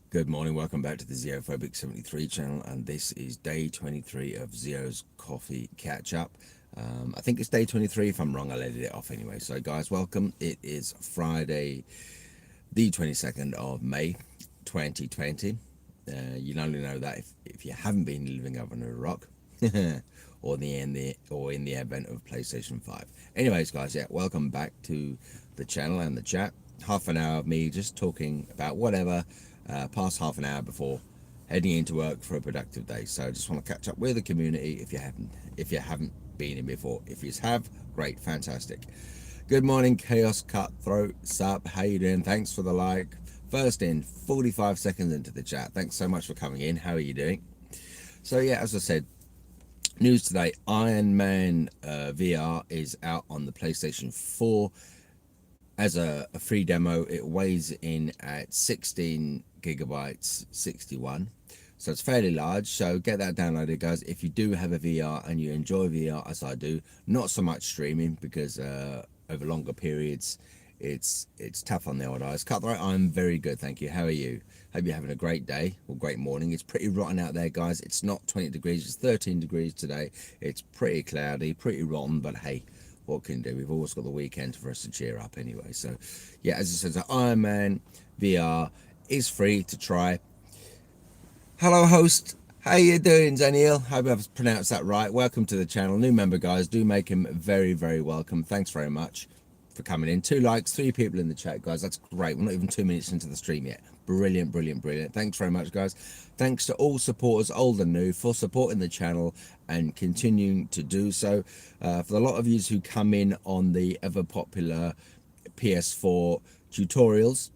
Good morning, welcome back to the Zeophobic 73 channel, and this is day 23 of Zeo's coffee catch up. I think it's day 23. If I'm wrong, I'll edit it off anyway. So guys, welcome. It is Friday the 22nd of May 2020. You'll only know that if you haven't been living up under a rock or in the advent of PlayStation 5. Anyways guys, yeah, welcome back to the channel and the chat. Half an hour of me just talking about whatever, past half an hour before heading into work for a productive day. So I just want to catch up with the community if you haven't been in before. If you have, great, fantastic. Good morning, Chaos Cutthroat. Sup, how you doing? Thanks for the like. First in, 45 seconds into the chat. Thanks so much for coming in. How are you doing? So yeah, as I said, news today, Iron Man VR is out on the PlayStation 4 as a free demo. It weighs in at 16 gigabytes, 61. So it's fairly large. So get that downloaded, guys. If you do have a VR and you enjoy VR as I do, not so much streaming because over longer periods, it's tough on the old eyes. Cutthroat, I'm very good, thank you. How are you? Hope you're having a great day or great morning. It's pretty rotten out there, guys. It's not 20 degrees, it's 13 degrees today. It's pretty cloudy, pretty rotten, but hey, what can you do? We've always got the weekend for us to cheer up anyway. So yeah, as I said, so Iron Man VR is free to try. Hello host, how you doing, Daniel? Hope I've pronounced that right. Welcome to the channel. New member, guys, do make him very, very welcome. Thanks very much for coming in. 2 likes, 3 people in the chat, guys. That's great. We're not even 2 minutes into the stream yet. Brilliant, brilliant, brilliant. Thanks very much, guys. Thanks to all supporters, old and new, for supporting the channel and continuing to do so. For the lot of you who come in on the ever popular PS4 tutorials,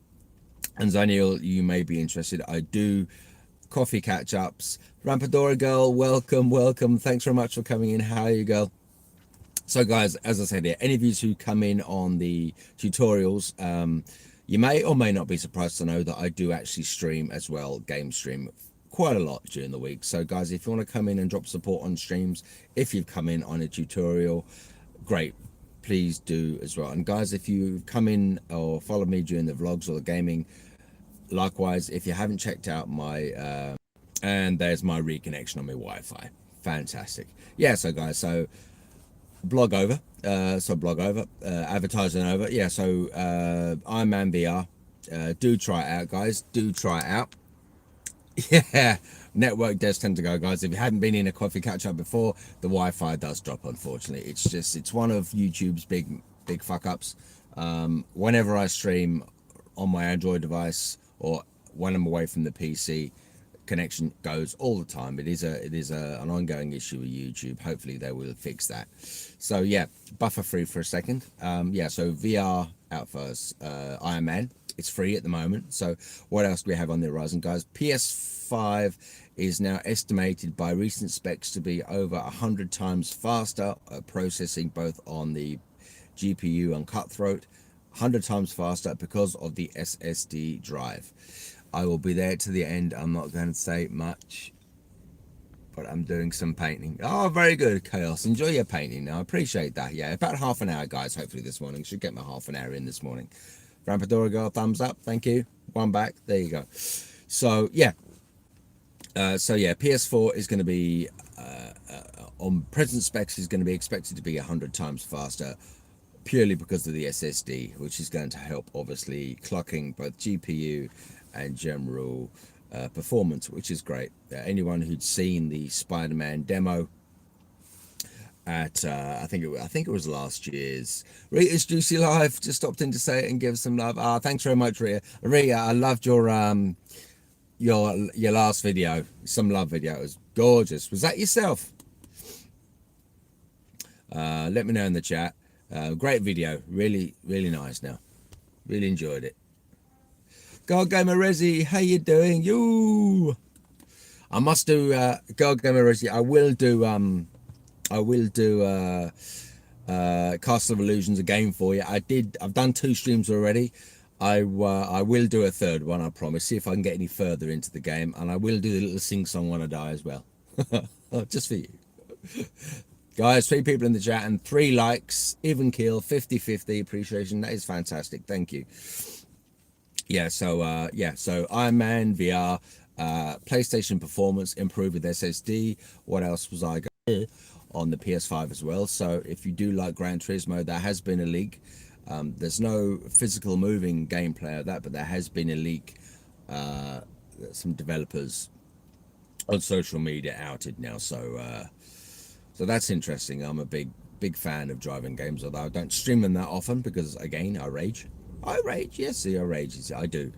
and Daniel, you may be interested, I do coffee catch-ups. Rampadora girl, welcome. Thanks very much for coming in. How are you, girl? So guys, as I said here, any of you who come in on the tutorials, you may or may not be surprised to know that I do actually stream as well, game stream quite a lot during the week. So guys, if you want to come in and drop support on streams, if you've come in on a tutorial, great, please do as well. And guys, if you come in or follow me during the vlogs or the gaming, likewise, if you haven't checked out my and there's my reconnection on my Wi-Fi, fantastic. Yeah, so guys, so blog over, advertising over. Yeah, so Iron Man VR, do try it out, guys. Do try it out. Yeah, network does tend to go, guys. If you hadn't been in a coffee catch up before, the Wi-Fi does drop, unfortunately. It's one of YouTube's big fuck ups. Whenever I stream on my Android device or when I'm away from the PC, connection goes all the time. It is an ongoing issue with YouTube. Hopefully they will fix that. So yeah, buffer free for a second. Yeah, so VR out first. Iron Man, it's free at the moment. So what else do we have on the horizon, guys? PS5 is now estimated by recent specs to be over 100 times faster processing, both on the GPU and Cutthroat, 100 times faster because of the SSD drive. I will be there to the end. I'm not going to say much, but I'm doing some painting. Oh, very good, Chaos. Enjoy your painting now. I appreciate that. Yeah, about half an hour, guys, hopefully this morning. Should get my half an hour in this morning. Rampadora girl, thumbs up. Thank you. One back. There you go. So, yeah. PS4 is going to be, on present specs, is going to be expected to be 100 times faster, purely because of the SSD, which is going to help, obviously, clocking both GPU and general performance, which is great. Anyone who'd seen the Spider-Man demo at I think it was last year's Rita's Juicy Live, just stopped in to say it and give some love. Thanks very much, Rita. I loved your last video, some love video. It was gorgeous. Was that yourself? Let me know in the chat. Great video, really nice. Now really enjoyed it. God Gamer Resi, how you doing? You, I must do God Gamer Resi. I will do Castle of Illusions again for you. I've done 2 streams already. I will do a third one, I promise. See if I can get any further into the game, and I will do the little sing song when I die as well. Just for you. Guys, 3 people in the chat and 3 likes, even keel, 50-50 appreciation. That is fantastic. Thank you. So Iron Man VR, PlayStation performance improved with SSD. What else was I going on the PS5 as well? So if you do like Gran Turismo, there has been a leak. There's no physical moving gameplay of that, but there has been a leak. Uh, some developers on social media outed now, so that's interesting. I'm a big fan of driving games, although I don't stream them that often because again I rage. I rage, yes, see, I rage. I do.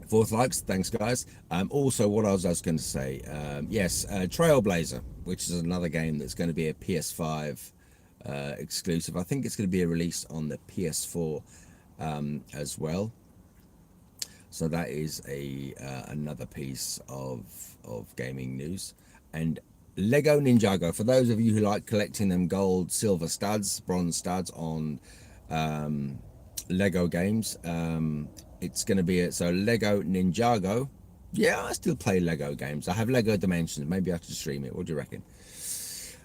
Fourth likes, thanks guys. Also, what I was going to say, yes, Trailblazer, which is another game that's going to be a PS5 exclusive. I think it's going to be a release on the PS4 as well. So that is a another piece of gaming news. And Lego Ninjago, for those of you who like collecting them gold, silver studs, bronze studs on Lego games, it's going to be so Lego Ninjago. Yeah, I still play Lego games. I have Lego Dimensions. Maybe I should stream it. What do you reckon?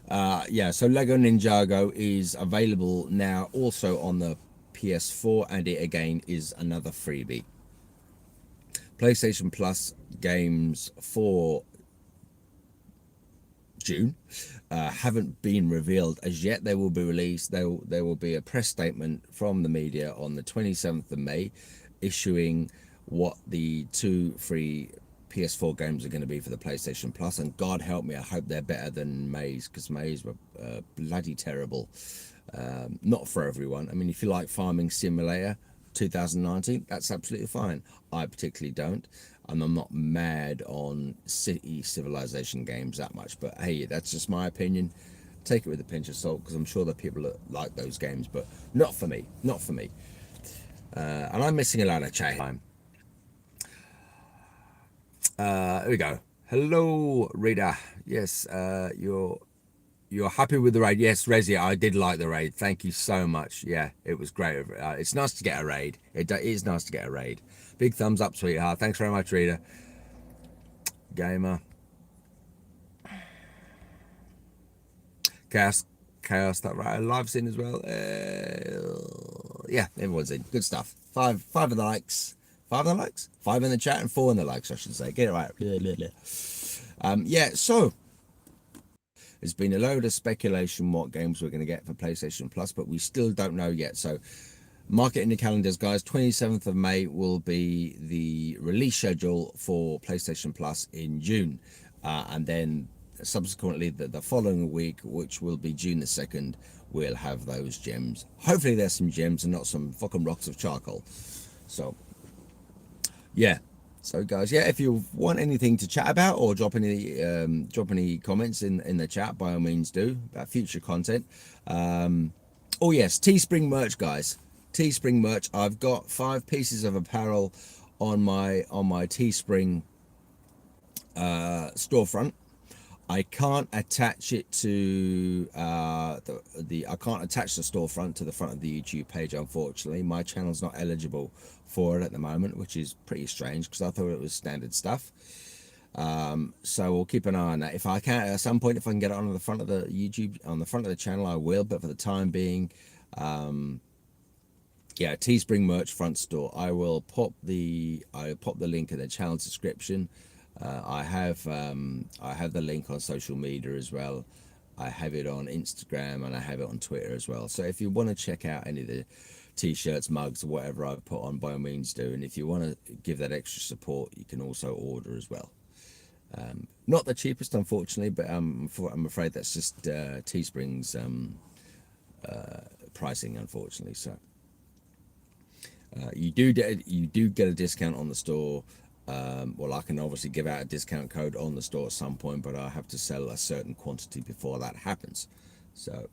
Yeah, so Lego Ninjago is available now also on the PS4, and it again is another freebie. PlayStation Plus games for June haven't been revealed as yet. They will be released. There will be a press statement from the media on the 27th of May, issuing what the two free PS4 games are going to be for the PlayStation Plus. And God help me, I hope they're better than May's, because May's were bloody terrible. Not for everyone. I mean, if you like Farming Simulator 2019, that's absolutely fine. I particularly don't, and I'm not mad on city civilization games that much, but hey, that's just my opinion. Take it with a pinch of salt, because I'm sure that people that like those games, but not for me, not for me. And I'm missing a lot of time. Here we go. Hello, Rita. Yes, you're happy with the raid? Yes, Rezi, I did like the raid. Thank you so much. Yeah, it was great. It's nice to get a raid. It is nice to get a raid. Big thumbs up, sweetheart. Thanks very much, Rita. Gamer. Chaos. Chaos, that right? Live's in as well. Yeah, everyone's in. Good stuff. Five of the likes. Five of the likes? Five in the chat and four in the likes, I should say. Get it right. Yeah, so there's been a load of speculation what games we're going to get for PlayStation Plus, but we still don't know yet. So mark it in the calendars, guys. 27th of May will be the release schedule for PlayStation Plus in June. And then subsequently the following week, which will be June the 2nd, we'll have those gems. Hopefully there's some gems and not some fucking rocks of charcoal. So, yeah. So guys, yeah, if you want anything to chat about or drop any comments in the chat, by all means do, about future content. Oh yes, Teespring merch, guys. Teespring merch. I've got 5 pieces of apparel on my Teespring storefront. I can't attach it to I can't attach the storefront to the front of the YouTube page, unfortunately. My channel's not eligible for it at the moment, which is pretty strange because I thought it was standard stuff. So we'll keep an eye on that. If I can, at some point, if I can get it on the front of the YouTube, on the front of the channel, I will. But for the time being, yeah, Teespring merch front store. I'll pop the link in the channel description. I have the link on social media as well. I have it on Instagram and I have it on Twitter as well. So if you want to check out any of the t-shirts, mugs, or whatever I put on, by all means do. And if you want to give that extra support, you can also order as well. Not the cheapest, unfortunately, but I'm afraid that's just Teespring's pricing, unfortunately. So you do get a discount on the store. Well, I can obviously give out a discount code on the store at some point, but I have to sell a certain quantity before that happens. So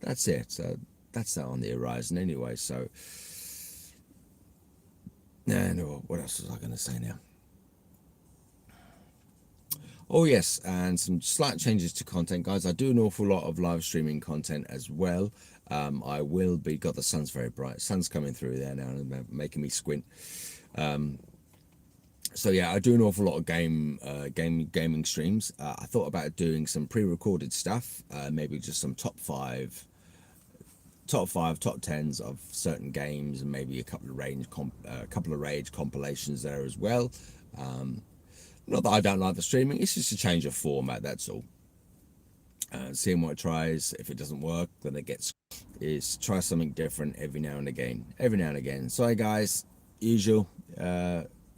that's it. So that's that on the horizon anyway. So, no, what else was I going to say now? Oh yes, and some slight changes to content, guys. I do an awful lot of live streaming content as well. I will be. God, the sun's very bright. Sun's coming through there now and making me squint. So yeah, I do an awful lot of gaming streams. I thought about doing some pre-recorded stuff, maybe just some top 5 top five, top tens of certain games, and maybe a couple of rage compilations there as well. Not that I don't like the streaming; it's just a change of format. That's all. Seeing what it tries. If it doesn't work, then it gets is try something different every now and again. Every now and again. Sorry, guys. Usual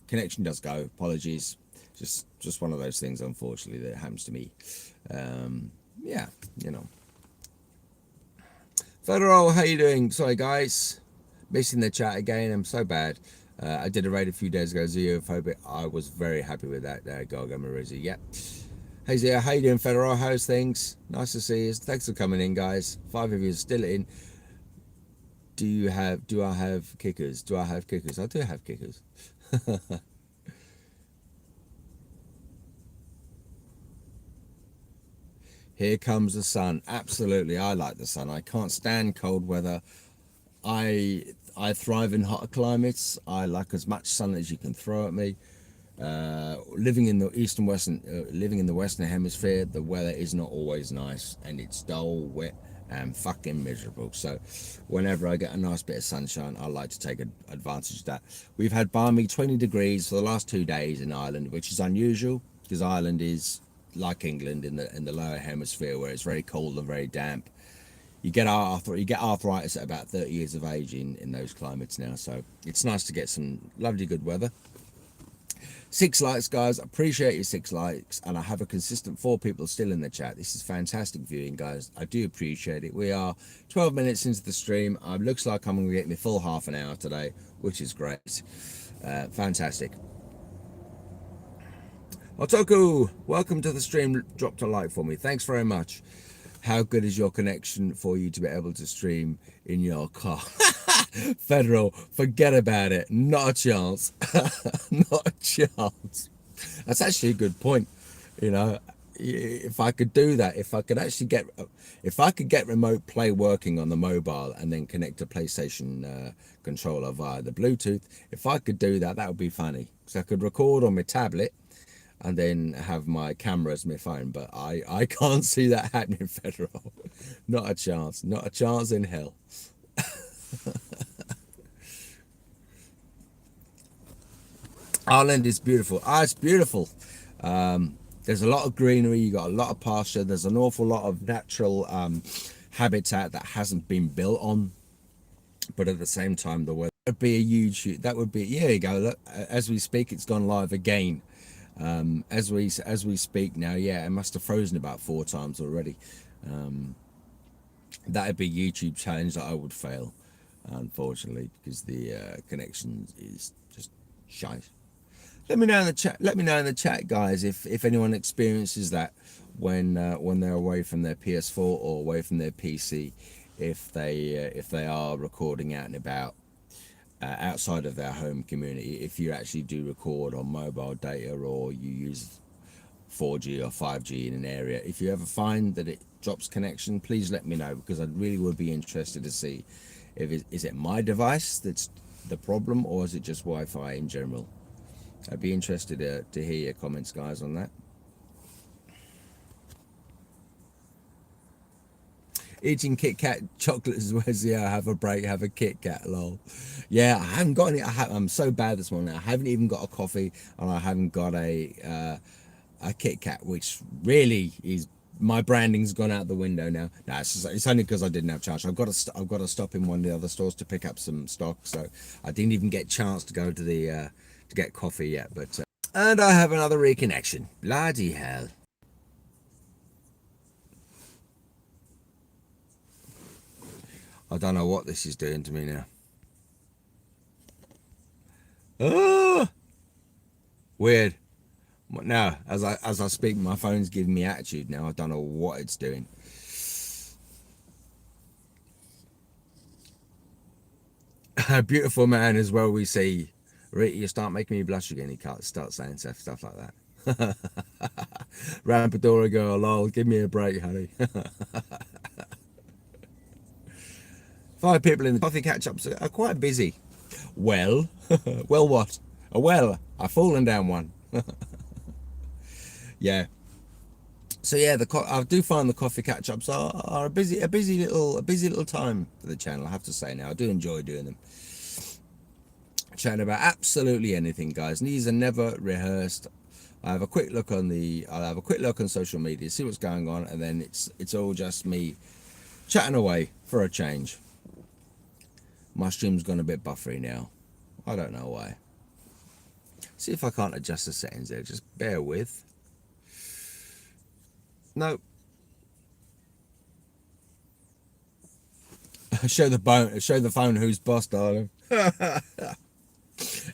connection does go. Apologies. Just one of those things, unfortunately, that happens to me. Yeah, you know. Federal, how you doing? Sorry, guys. Missing the chat again. I'm so bad. I did a raid a few days ago, Xenophobic. I was very happy with that. Garga Marizzi. Yep. Hey Zia, how you doing, Federal? How's things? Nice to see you. Thanks for coming in, guys. 5 of you are still in. Do I have kickers? Do I have kickers? I do have kickers. Here comes the sun. Absolutely, I like the sun. I can't stand cold weather. I thrive in hotter climates. I like as much sun as you can throw at me. Living in the living in the western hemisphere, the weather is not always nice, and it's dull, wet, and fucking miserable. So, whenever I get a nice bit of sunshine, I like to take advantage of that. We've had balmy 20 degrees for the last 2 days in Ireland, which is unusual because Ireland is like England in the lower hemisphere, where it's very cold and very damp. You get arthritis at about 30 years of age in those climates now. So it's nice to get some lovely good weather. 6 likes, guys. Appreciate your 6 likes, and I have a consistent 4 people still in the chat. This is fantastic viewing, guys. I do appreciate it. We are 12 minutes into the stream. Looks like I'm going to get my full half an hour today, which is great. Fantastic. Otoku, welcome to the stream. Dropped a like for me. Thanks very much. How good is your connection for you to be able to stream in your car? Federal, forget about it. Not a chance. Not a chance. That's actually a good point. You know, if I could do that, if I could get remote play working on the mobile and then connect a PlayStation controller via the Bluetooth, if I could do that, that would be funny. So I could record on my tablet and then have my camera as my phone, but I can't see that happening, Federal. Not a chance. Not a chance in hell. Ireland is beautiful. It's beautiful. There's a lot of greenery. You got a lot of pasture. There's an awful lot of natural habitat that hasn't been built on. But at the same time, the weather would be a huge. That would be. Yeah, you go. Look, as we speak, it's gone live again. As we speak now, yeah, it must have frozen about 4 times already. That'd be a YouTube challenge that I would fail, unfortunately, because the connection is just shite. Let me know in the chat. Let me know in the chat, guys, if anyone experiences that when they're away from their PS4 or away from their PC, if they are recording out and about outside of their home community. If you actually do record on mobile data or you use 4G or 5G in an area, if you ever find that it drops connection, please let me know, because I really would be interested to see if is it my device that's the problem, or is it just Wi-Fi in general. I'd be interested to hear your comments, guys, on that. Eating Kit Kat chocolate as well as, yeah, have a break, have a Kit Kat, lol. Yeah, I haven't got any. I'm so bad this morning. I haven't even got a coffee, and I haven't got a Kit Kat, which really is, my branding's gone out the window now. No, it's only because I didn't have charge. I've got to stop in one of the other stores to pick up some stock, so I didn't even get a chance to go to the to get coffee yet. But and I have another reconnection. Bloody hell. I don't know what this is doing to me now. Oh, weird. Now, as I speak, my phone's giving me attitude now. I don't know what it's doing. A beautiful man as well, we see. You start making me blush again. He can't start saying stuff like that. Rampadora girl, lol, give me a break, honey. 5 people in the coffee catch-ups are quite busy. Well, well what? Well, I've fallen down one. Yeah. So yeah, I do find the coffee catch ups are a busy little time for the channel. I have to say now, I do enjoy doing them. Chatting about absolutely anything, guys. And these are never rehearsed. I'll have a quick look on social media, see what's going on, and then it's all just me chatting away for a change. My stream's gone a bit buffery now. I don't know why. See if I can't adjust the settings there. Just bear with. No. Show the phone who's boss, darling.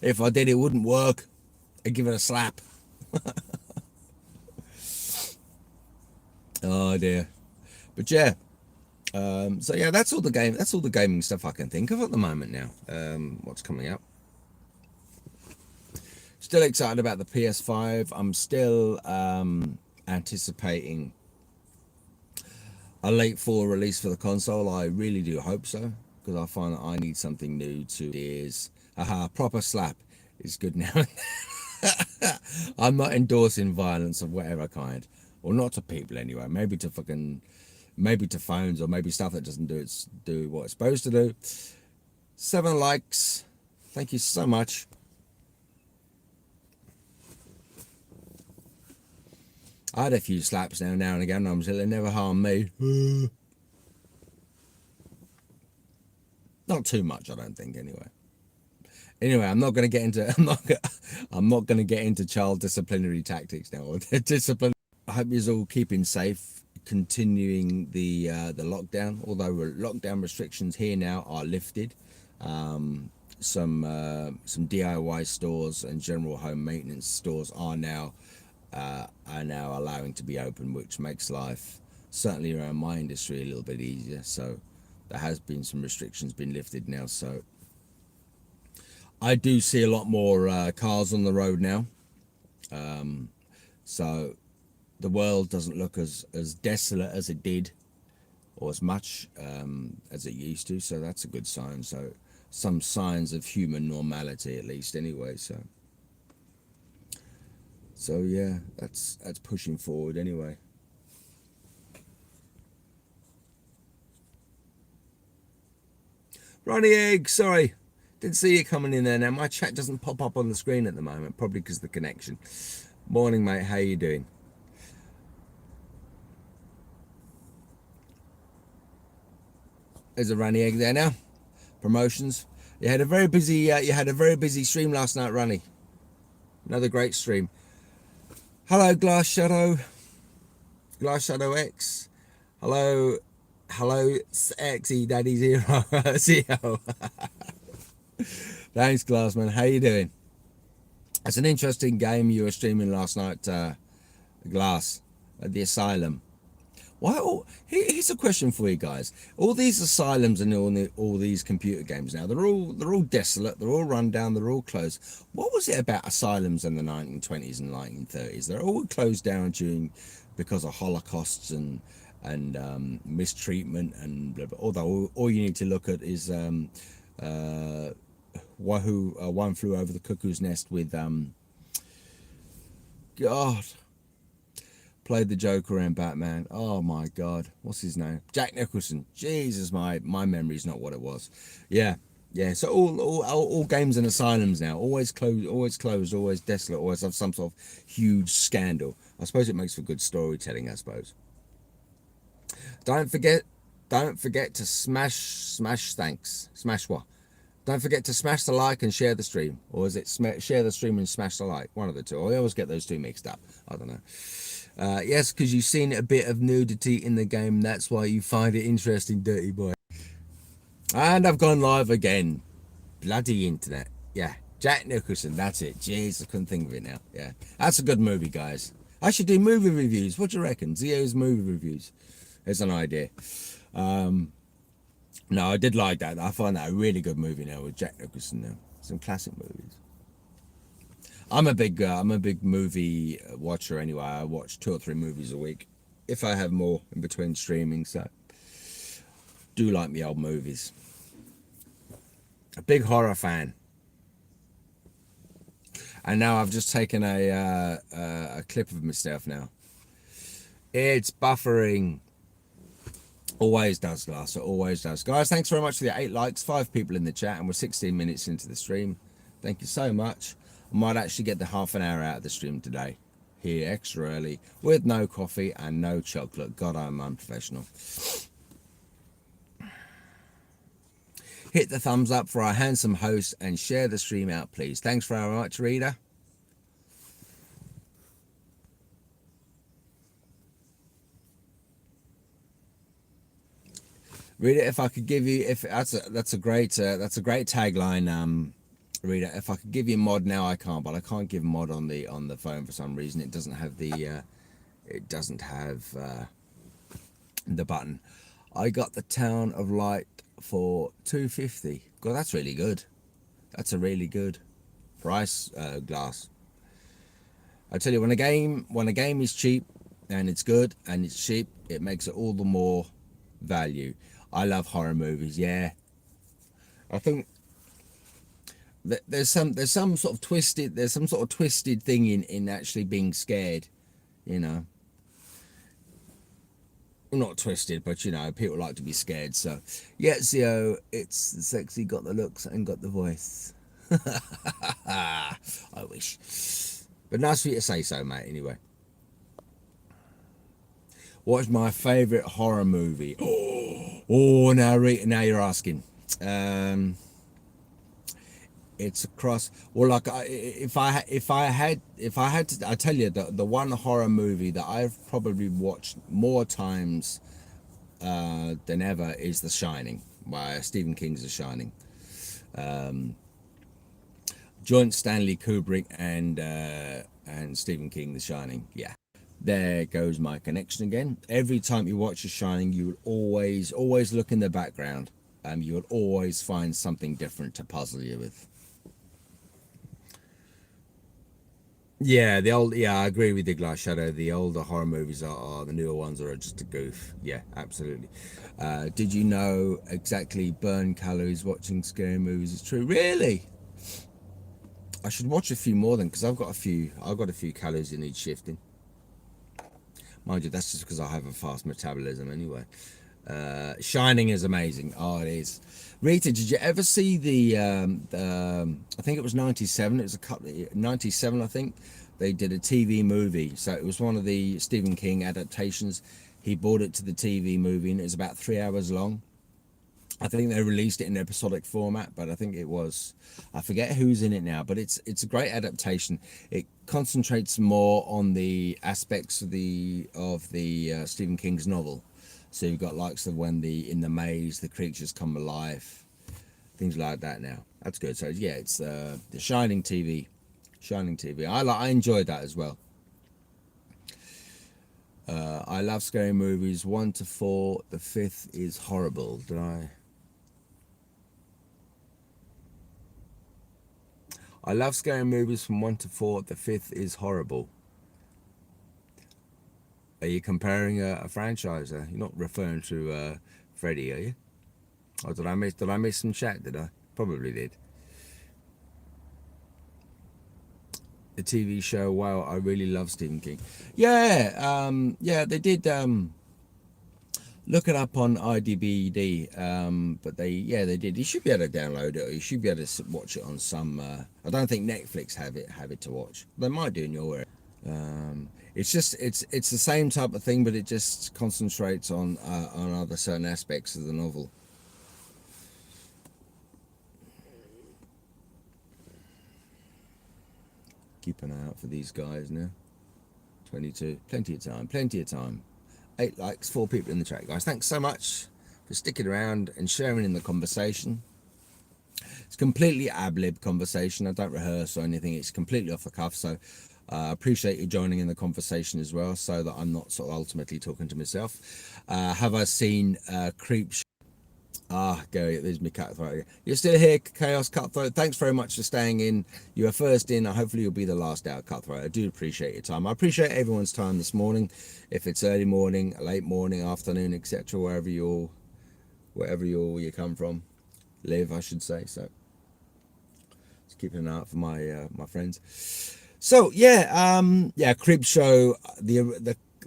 If I did, it wouldn't work. I'd give it a slap. Oh dear. But yeah. So yeah, that's all the gaming stuff I can think of at the moment now. What's coming up? Still excited about the PS5. I'm still anticipating a late fall release for the console. I really do hope so, because I find that I need something new to is proper slap is good now. I'm not endorsing violence of whatever kind, or not to people anyway. Maybe to phones, or maybe stuff that doesn't do what it's supposed to do. 7 likes. Thank you so much. I had a few slaps now and again. They never harmed me. Not too much, I don't think. Anyway, I'm not going to get into I'm not going to get into child disciplinary tactics now. Discipline. I hope you're all keeping safe, continuing the lockdown. Although lockdown restrictions here now are lifted. Some DIY stores and general home maintenance stores are now allowing to be open, which makes life, certainly around my industry, a little bit easier. So there has been some restrictions been lifted now, so I do see a lot more cars on the road now. So the world doesn't look as desolate as it did, or as much as it used to, so that's a good sign. So some signs of human normality, at least, anyway. So yeah, that's pushing forward anyway. Ronnie Egg, sorry, didn't see you coming in there. Now my chat doesn't pop up on the screen at the moment, probably because of the connection. Morning, mate. How you doing? There's a Ronnie Egg there now. Promotions. You had a very busy stream last night, Ronnie. Another great stream. Hello, Glass Shadow X. Hello, sexy Daddy Zero. Zero. Thanks, Glassman. How you doing? It's an interesting game you were streaming last night, Glass, at the Asylum. Here's a question for you guys. All these asylums and all these computer games now, they're all desolate, they're all run down, they're all closed. What was it about asylums in the 1920s and 1930s? They're all closed down because of holocausts and mistreatment and blah, blah. Although all you need to look at is One Flew Over the Cuckoo's Nest with God. Played the Joker and Batman. Oh my God, what's his name? Jack Nicholson. Jesus, my memory's not what it was. Yeah. So all games and asylums now always closed, always desolate, always have some sort of huge scandal. I suppose it makes for good storytelling. I suppose. Don't forget to smash what? Don't forget to smash the like and share the stream, or is it share the stream and smash the like? One of the two. I always get those two mixed up. I don't know. Yes, because you've seen a bit of nudity in the game. That's why you find it interesting, dirty boy. And I've gone live again. Bloody internet. Yeah, Jack Nicholson. That's it. Jeez, I couldn't think of it now. Yeah, that's a good movie, guys. I should do movie reviews. What do you reckon? Zio's movie reviews. There's an idea. No, I did like that. I find that a really good movie now with Jack Nicholson now. Some classic movies. I'm a big movie watcher anyway. I watch 2 or 3 movies a week, if I have more in between streaming. So, do like me old movies. A big horror fan. And now I've just taken a clip of myself now It's buffering. Always does, Glass. It always does. Guys, thanks very much for the 8 likes, 5 people in the chat, and we're 16 minutes into the stream. Thank you so much. I might actually get the half an hour out of the stream today. Here, extra early, with no coffee and no chocolate. God, I'm unprofessional. Hit the thumbs up for our handsome host and share the stream out, please. Thanks very much, Rita. Rita, if I could give you, if that's a great tagline, Rita. If I could give you mod now, I can't, but I can't give mod on the phone for some reason. It doesn't have the button. I got the Town of Light for 250. God, that's really good. That's a really good price, Glass. I tell you, when a game is cheap and it's good and it's cheap, it makes it all the more value. I love horror movies. Yeah, I think there's some sort of twisted thing in actually being scared. You know, well, not twisted, but people like to be scared. So yeah, Zio, it's sexy, got the looks and got the voice. I wish, but nice for you to say so, mate. Anyway. What's my favourite horror movie? Oh, now you're asking. Um, it's across. Well, like if I had to, I tell you the one horror movie that I've probably watched more times than ever is The Shining by Stephen King's The Shining. Joint Stanley Kubrick and Stephen King The Shining. Yeah. There goes my connection again. Every time you watch The Shining, you would always look in the background. You would always find something different to puzzle you with. Yeah, I agree with the Glass Shadow. The older horror movies are the newer ones are just a goof. Yeah, absolutely. Did you know exactly burn calories watching scary movies is true? Really? I should watch a few more then because I've got a few calories that need shifting. Mind you, that's just because I have a fast metabolism anyway. Shining is amazing. Oh, it is. Rita, did you ever see I think it was 97. It was 97, I think. They did a TV movie. So it was one of the Stephen King adaptations. He brought it to the TV movie and it was about 3 hours long. I think they released it in episodic format, but I think it was, I forget who's in it now, but it's a great adaptation. It concentrates more on the aspects of the Stephen King's novel. So you've got likes of when in the maze the creatures come alive, things like that. Now that's good. So yeah, it's the Shining TV, Shining TV. I enjoyed that as well. I love scary movies 1 to 4. The fifth is horrible. Did I? I love scary movies from 1 to 4. The fifth is horrible. Are you comparing a franchise? You're not referring to Freddy, are you? Or did I miss some chat? Did I? Probably did. The TV show. Wow, I really love Stephen King. Yeah, yeah, they did. Look it up on IDBD. But they did. You should be able to download it, or you should be able to watch it on some. I don't think Netflix have it to watch. They might do in your area. It's just it's the same type of thing, but it just concentrates on other certain aspects of the novel. Keep an eye out for these guys now. 22, plenty of time, plenty of time. 8 likes, 4 people in the chat, guys. Thanks so much for sticking around and sharing in the conversation. It's completely ab-lib conversation. I don't rehearse or anything. It's completely off the cuff. So I appreciate you joining in the conversation as well, so that I'm not sort of ultimately talking to myself. Have I seen Creep? Gary, there's me Cutthroat. You're still here, Chaos Cutthroat. Thanks very much for staying in. You were first in. Hopefully you'll be the last out, Cutthroat. I do appreciate your time. I appreciate everyone's time this morning. If it's early morning, late morning, afternoon, etc., wherever you come from, live, I should say. So just keeping an eye out for my friends. So yeah, Crib Show.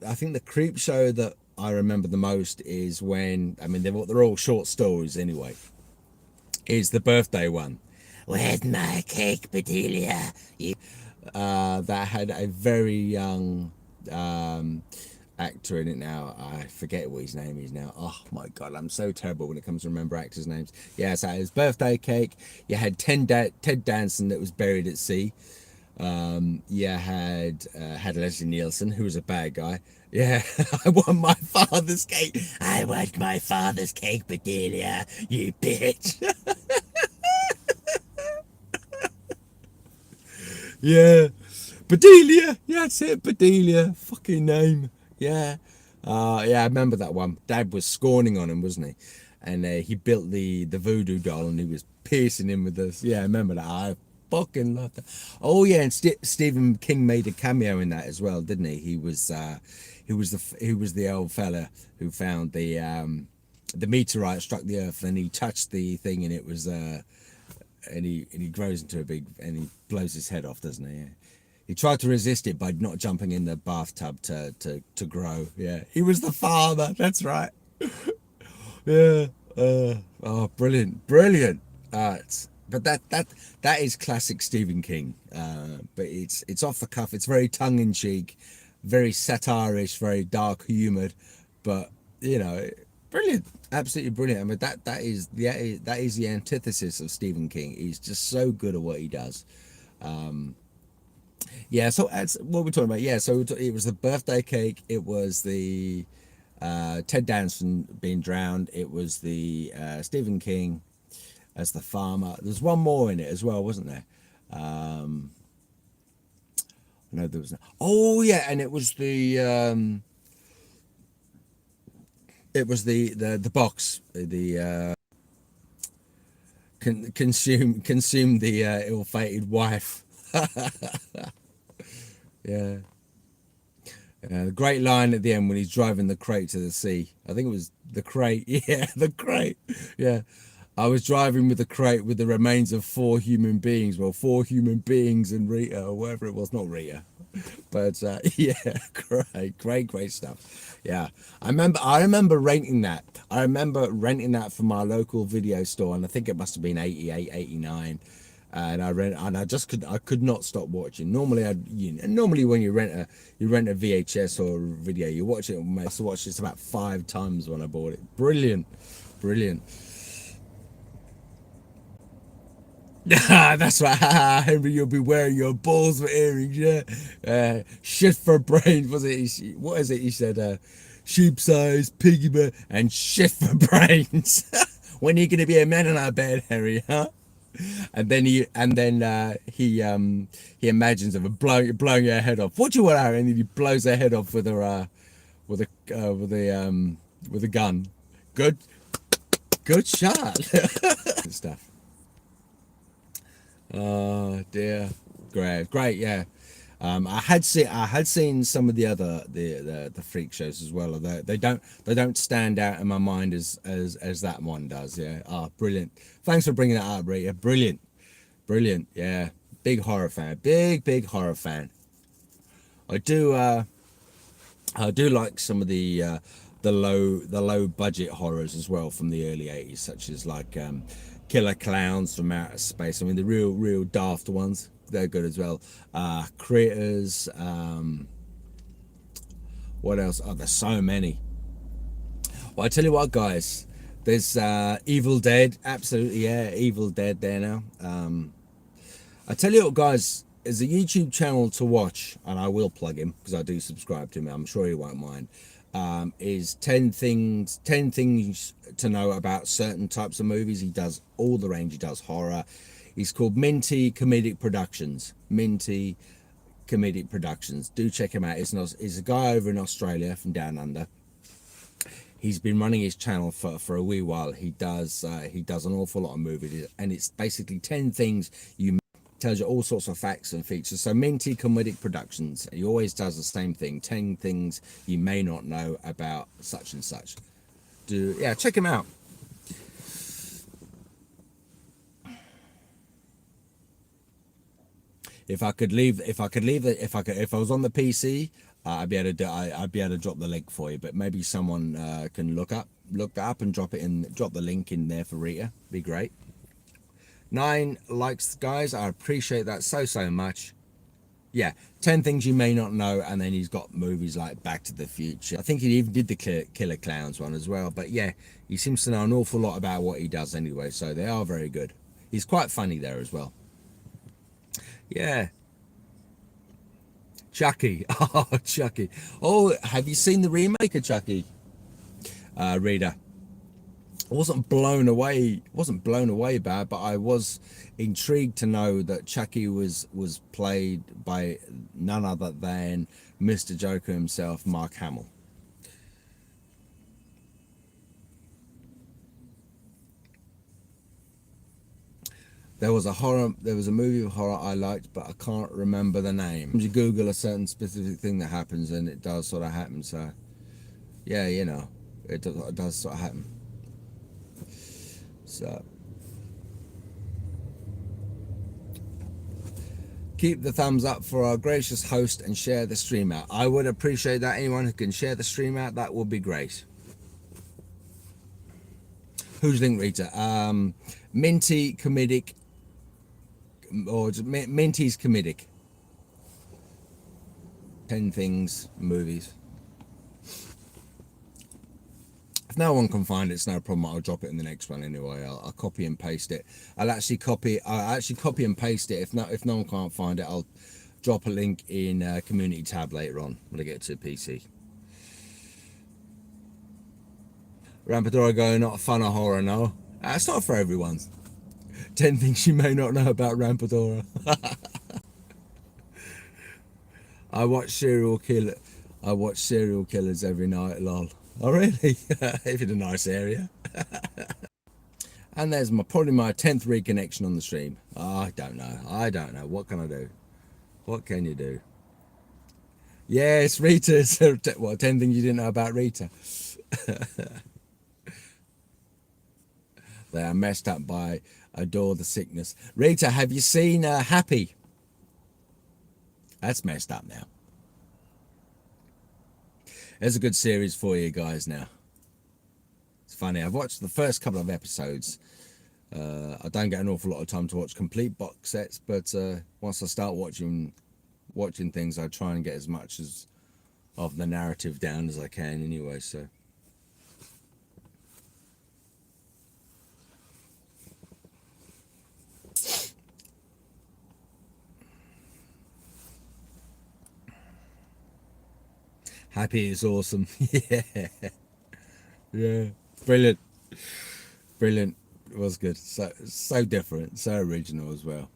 I think the creep show that I remember the most is when, I mean, they're all short stories anyway, is the birthday one. Where's my cake, Bedelia? That had a very young um, actor in it now. I forget what his name is now. Oh my god, I'm so terrible when it comes to remember actors' names. Yeah, so his birthday cake. You had Ted Danson that was buried at sea. You had Leslie Nielsen, who was a bad guy. Yeah, I want my father's cake. I want my father's cake, Bedelia. You bitch. Yeah, Bedelia. Yeah, that's it, Bedelia. Fucking name. Yeah. Yeah, I remember that one. Dad was scorning on him, wasn't he? And he built the voodoo doll, and he was piercing him with this. Yeah, I remember that. I fucking loved that. Oh yeah, and Stephen King made a cameo in that as well, didn't he? He was the old fella who found the meteorite struck the earth, and he touched the thing, and it was and he grows into a big, and he blows his head off, doesn't he? Yeah. He tried to resist it by not jumping in the bathtub to grow. Yeah, he was the father. That's right. Yeah. Oh, brilliant, brilliant. But that is classic Stephen King. But it's off the cuff. It's very tongue in cheek, very satirish, very dark humoured. But you know, brilliant, absolutely brilliant. I mean, that is the antithesis of Stephen King. He's just so good at what he does. Yeah. So as what we're talking about. Yeah. So it was the birthday cake. It was the Ted Danson being drowned. It was the Stephen King as the farmer. There's one more in it as well, wasn't there? No, there was. No. Oh yeah, and it was the box. The consume the ill-fated wife. Yeah. The great line at the end when he's driving the crate to the sea. I think it was the crate. Yeah, the crate. Yeah. I was driving with the crate with the remains of four human beings. Well, four human beings and Rita, or whatever it was. Not Rita. But yeah, great stuff. Yeah, I remember renting that. I remember renting that from my local video store, and I think it must have been 88, 89. And I could not stop watching. Normally when you rent a VHS or a video, you watch it. I must have watched this about 5 times when I bought it. Brilliant, brilliant. That's right, Henry. You'll be wearing your balls for earrings, yeah. Shit for brains, was it? What is it? He said, sheep size, piggy bird, and shit for brains. When are you gonna be a man in our bed, Henry? Huh? He imagines of blowing her head off. What do you want, Harry? And then he blows her head off with a gun. Good, good shot. Stuff. Oh dear, great, yeah. I had seen some of the other the freak shows as well. Although they don't stand out in my mind as that one does. Yeah. Ah, brilliant. Thanks for bringing that up, Rita. Brilliant, brilliant. Yeah. Big horror fan. Big horror fan. I do. I do like some of the low budget horrors as well from the early 80s, such as like Killer Clowns from Outer Space. I mean the real daft ones, they're good as well. Critters. What else? Oh, there's so many. Well, I tell you what, guys. There's Evil Dead. Absolutely, yeah, Evil Dead there now. I tell you what, guys, there's a YouTube channel to watch, and I will plug him because I do subscribe to him. I'm sure he won't mind. Is 10 things to know about certain types of movies. He does all the range. He does horror. He's called Minty Comedic Productions. Minty Comedic Productions. Do check him out. He's a guy over in Australia from down under. He's been running his channel for a wee while. He does an awful lot of movies, and it's basically 10 things you tells you all sorts of facts and features. So Minty Comedic Productions. He always does the same thing. 10 things you may not know about such and such. Check him out. If I was on the PC, I'd be able to I'd be able to drop the link for you, but maybe someone can look that up and drop the link in there for Rita. Be great. 9 likes, guys. I appreciate that so much. Yeah, 10 things you may not know, and then he's got movies like Back to the Future. I think he even did the Killer Clowns one as well. But yeah, he seems to know an awful lot about what he does anyway, so they are very good. He's quite funny there as well. Yeah, Chucky. Oh, Chucky. Oh, have you seen the remake of Chucky? Reader. I wasn't blown away bad, but I was intrigued to know that Chucky was played by none other than Mr. Joker himself, Mark Hamill. There was a movie of horror I liked, but I can't remember the name. You Google a certain specific thing that happens, and it does sort of happen. So yeah, it does sort of happen. So keep the thumbs up for our gracious host and share the stream out. I would appreciate that. Anyone who can share the stream out, that would be great. Who's Link Rita? Minty comedic, or just Minty's comedic. 10 things movies. If no one can find it, it's no problem. I'll drop it in the next one anyway. I'll copy and paste it. I'll actually copy and paste it. If no one can't find it, I'll drop a link in community tab later on when I get to PC. Rampadora going, not fun or horror, no. It's not for everyone. 10 things you may not know about Rampadora. I watch serial killer. I watch serial killers every night, lol. Oh really? If in a nice area. And there's probably my 10th reconnection on the stream. Oh, I don't know. What can I do? What can you do? Yes, Rita. What 10 things you didn't know about Rita? They are messed up by Adore the Sickness. Rita, have you seen Happy? That's messed up now. There's a good series for you guys now. It's funny. I've watched the first couple of episodes. I don't get an awful lot of time to watch complete box sets, but once I start watching things, I try and get as much of the narrative down as I can anyway. So Happy is awesome. Yeah, yeah, brilliant. It was good. So different, so original as well.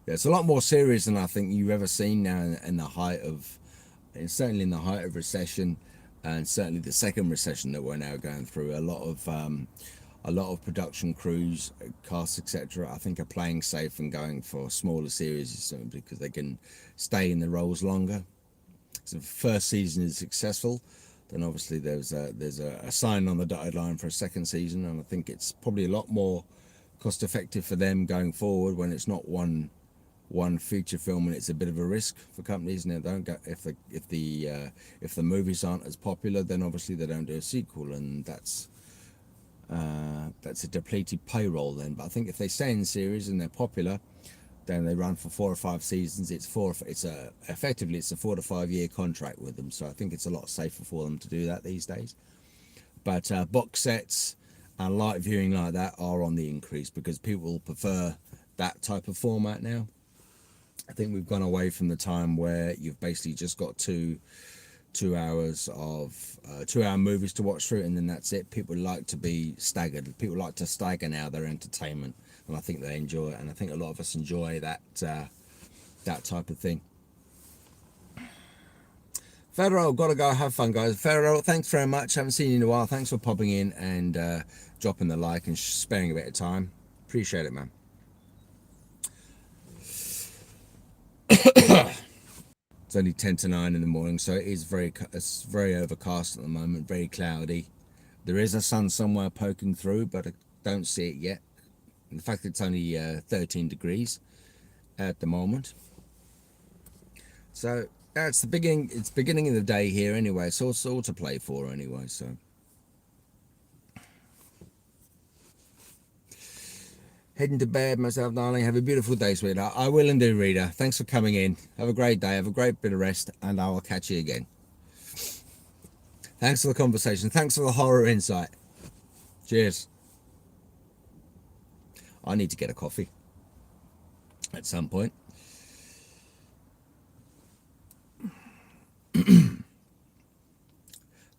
Yeah, it's a lot more serious than I think you've ever seen now in the height of, and certainly in the height of recession, and certainly the second recession that we're now going through. A lot of production crews, casts, etc. I think are playing safe and going for smaller series simply because they can stay in the roles longer. So if the first season is successful, then obviously there's a sign on the dotted line for a second season, and I think it's probably a lot more cost effective for them going forward when it's not one feature film and it's a bit of a risk for companies. Now don't go if the movies aren't as popular, then obviously they don't do a sequel, and that's a depleted payroll then. But I think if they stay in series and they're popular, then they run for 4 or 5 seasons. Effectively it's a 4 to 5 year contract with them, so I think it's a lot safer for them to do that these days. But box sets and light viewing like that are on the increase because people prefer that type of format now. I think we've gone away from the time where you've basically just got 2 hours of 2 hour movies to watch through, and then that's it. People like to be staggered. People like to stagger now their entertainment, and I think they enjoy it. And I think a lot of us enjoy that type of thing. Federal, gotta go have fun, guys. Federal, thanks very much. Haven't seen you in a while. Thanks for popping in and dropping the like and sparing a bit of time. Appreciate it, man. It's only 10 to 9 in the morning, so it's very overcast at the moment, very cloudy. There is a sun somewhere poking through, but I don't see it yet. In fact, it's only 13 degrees at the moment. So that's the beginning. It's beginning of the day here anyway. So it's all to play for anyway. So heading to bed myself, darling. Have a beautiful day, sweetheart. I will indeed, Rita. Thanks for coming in. Have a great day. Have a great bit of rest, and I will catch you again. Thanks for the conversation. Thanks for the horror insight. Cheers. I need to get a coffee at some point.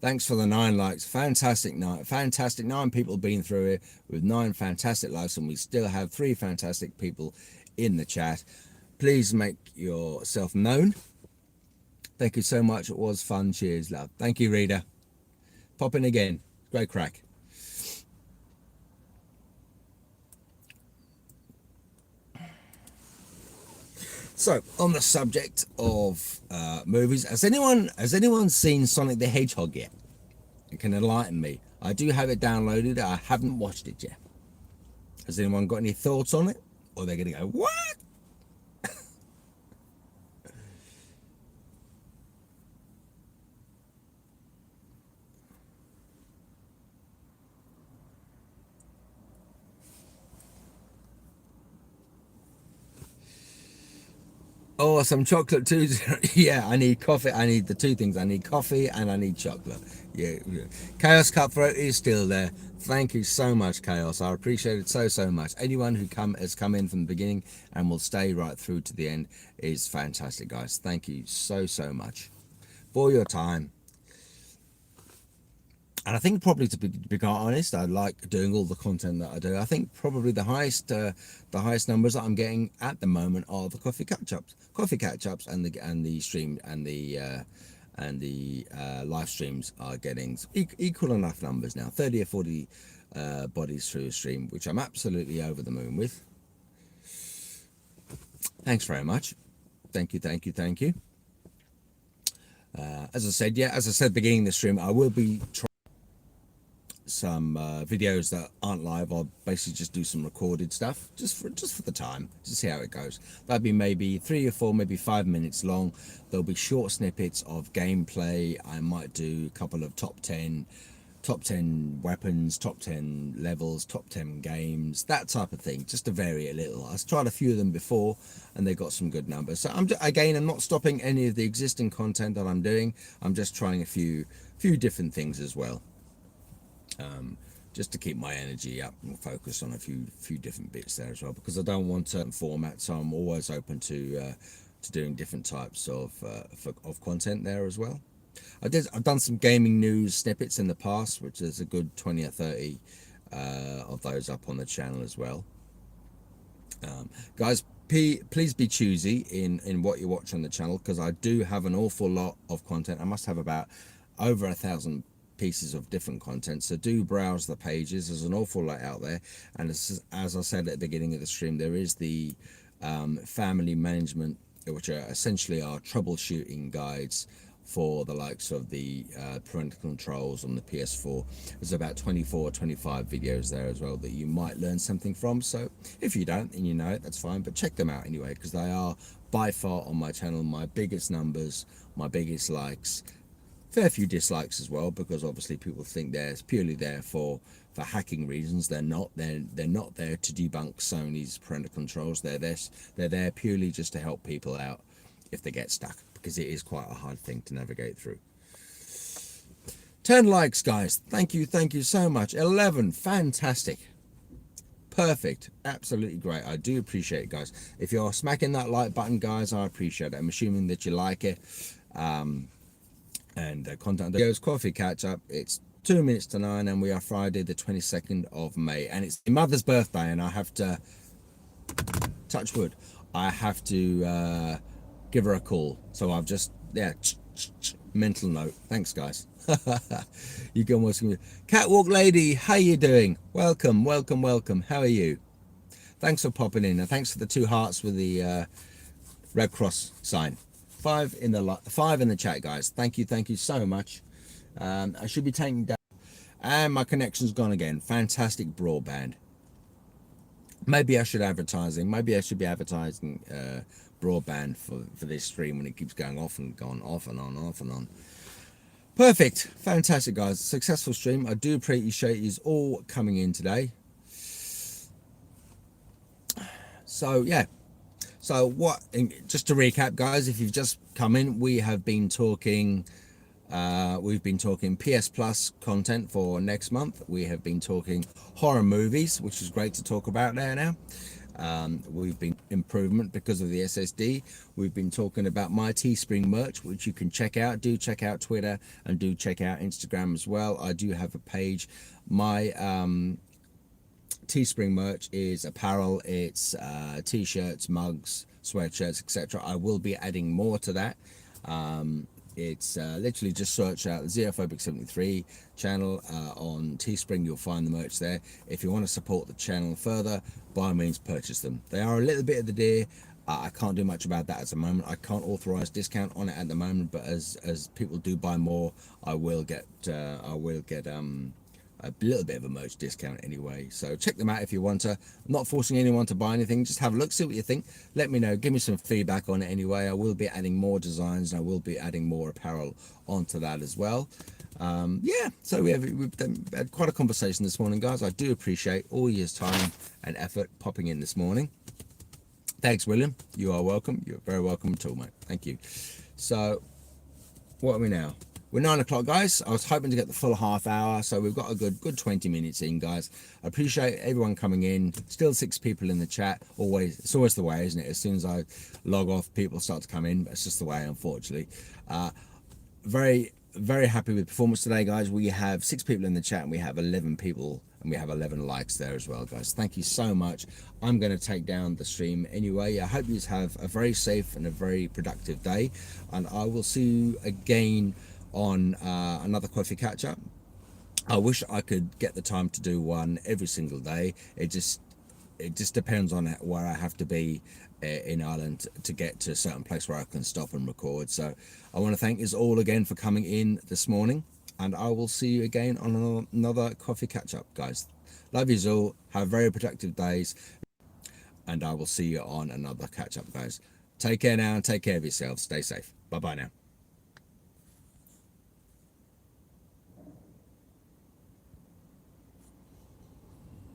Thanks for the 9 likes. Fantastic night. Fantastic. 9 people been through it with 9 fantastic likes, and we still have 3 fantastic people in the chat. Please make yourself known. Thank you so much. It was fun. Cheers, love. Thank you, Rita. Pop in again. Great crack. So, on the subject of movies, has anyone seen Sonic the Hedgehog yet? It can enlighten me. I do have it downloaded. I haven't watched it yet. Has anyone got any thoughts on it? Or they're going to go, what? Oh, some chocolate too. Yeah, I need coffee. I need the 2 things. I need coffee and I need chocolate. Yeah, yeah. Chaos Cutthroat is still there. Thank you so much, Chaos. I appreciate it so much. Anyone who has come in from the beginning and will stay right through to the end is fantastic, guys. Thank you so much for your time. And I think probably to be quite honest, I like doing all the content that I do. I think probably the highest numbers that I'm getting at the moment are the coffee catch ups, and the stream and the live streams are getting equal enough numbers now, 30 or 40 bodies through a stream, which I'm absolutely over the moon with. Thanks very much. Thank you. As I said, beginning of the stream, I will be trying some videos that aren't live. I'll basically just do some recorded stuff just for the time to see how it goes. That'd be maybe 3 or 4, maybe 5 minutes long. There'll be short snippets of gameplay. I might do a couple of top 10 weapons, top 10 levels, top 10 games, that type of thing, just to vary a little. I've tried a few of them before and they got some good numbers. So I'm not stopping any of the existing content that I'm doing. I'm just trying a few different things as well, just to keep my energy up and focus on a few different bits there as well, because I don't want certain formats. So I'm always open to doing different types of content there as well. I've done some gaming news snippets in the past, which is a good 20 or 30 of those up on the channel as well. Guys, please be choosy in what you watch on the channel, because I do have an awful lot of content. I must have about over 1,000 pieces of different content, so do browse the pages. There's an awful lot out there, and as I said at the beginning of the stream, there is the family management, which are essentially our troubleshooting guides for the likes of the parental controls on the PS4. There's about 24 or 25 videos there as well that you might learn something from. So if you don't and you know it, that's fine, but check them out anyway, because they are by far on my channel my biggest numbers, my biggest likes. Fair few dislikes as well, because obviously people think they're purely there for hacking reasons. They're not. They're not there to debunk Sony's parental controls. They're there purely just to help people out if they get stuck, because it is quite a hard thing to navigate through. 10 likes, guys. Thank you so much. 11, fantastic, perfect, absolutely great. I do appreciate it, guys. If you're smacking that like button, guys, I appreciate it. I'm assuming that you like it. And content videos, coffee catch up. It's 2 minutes to 9, and we are Friday the 22nd of May, and it's my mother's birthday, and I have to touch wood. I have to give her a call. So I've just mental note. Thanks, guys. You can watch me. Catwalk lady, how you doing? Welcome. How are you? Thanks for popping in, and thanks for the 2 hearts with the Red Cross sign. 5 in the chat, guys. Thank you so much. I should be taking down, and my connection's gone again. Fantastic broadband. Maybe I should advertising. Maybe I should be advertising broadband for this stream when it keeps going off and going off and on, off and on. Perfect, fantastic, guys. Successful stream. I do appreciate you all coming in today. So yeah. So what? Just to recap, guys, if you've just come in, we have been talking. We've been talking PS Plus content for next month. We have been talking horror movies, which is great to talk about there now. We've been improvement because of the SSD. We've been talking about my Teespring merch, which you can check out. Do check out Twitter and do check out Instagram as well. I do have a page. My Teespring merch is apparel. It's t-shirts, mugs, sweatshirts, etc. I will be adding more to that. It's literally just search out the Xenophobic 73 channel on Teespring. You'll find the merch there. If you want to support the channel further, by all means purchase them. They are a little bit of the dear. I can't do much about that at the moment. I can't authorize discount on it at the moment, but as people do buy more, I will get a little bit of a merch discount anyway. So check them out if you want to. I'm not forcing anyone to buy anything. Just have a look, see what you think. Let me know. Give me some feedback on it anyway. I will be adding more designs and I will be adding more apparel onto that as well. Yeah, so we've had quite a conversation this morning, guys. I do appreciate all your time and effort popping in this morning. Thanks, William. You are welcome. You're very welcome too, mate. Thank you. So what are we now? We're 9 o'clock, guys. I was hoping to get the full half hour, so we've got a good 20 minutes in, guys. I appreciate everyone coming in. Still 6 people in the chat. Always, it's always the way, isn't it? As soon as I log off, people start to come in. But it's just the way, unfortunately. Very happy with performance today, guys. We have 6 people in the chat, and we have 11 people, and we have 11 likes there as well, guys. Thank you so much. I'm going to take down the stream anyway. I hope you have a very safe and a very productive day, and I will see you again on another coffee catch up. I wish I could get the time to do one every single day. It just depends on where I have to be in Ireland to get to a certain place where I can stop and record. So I want to thank you all again for coming in this morning, and I will see you again on another coffee catch up, guys. Love you all. Have very productive days, and I will see you on another catch up, guys. Take care now and take care of yourselves. Stay safe. Bye bye now.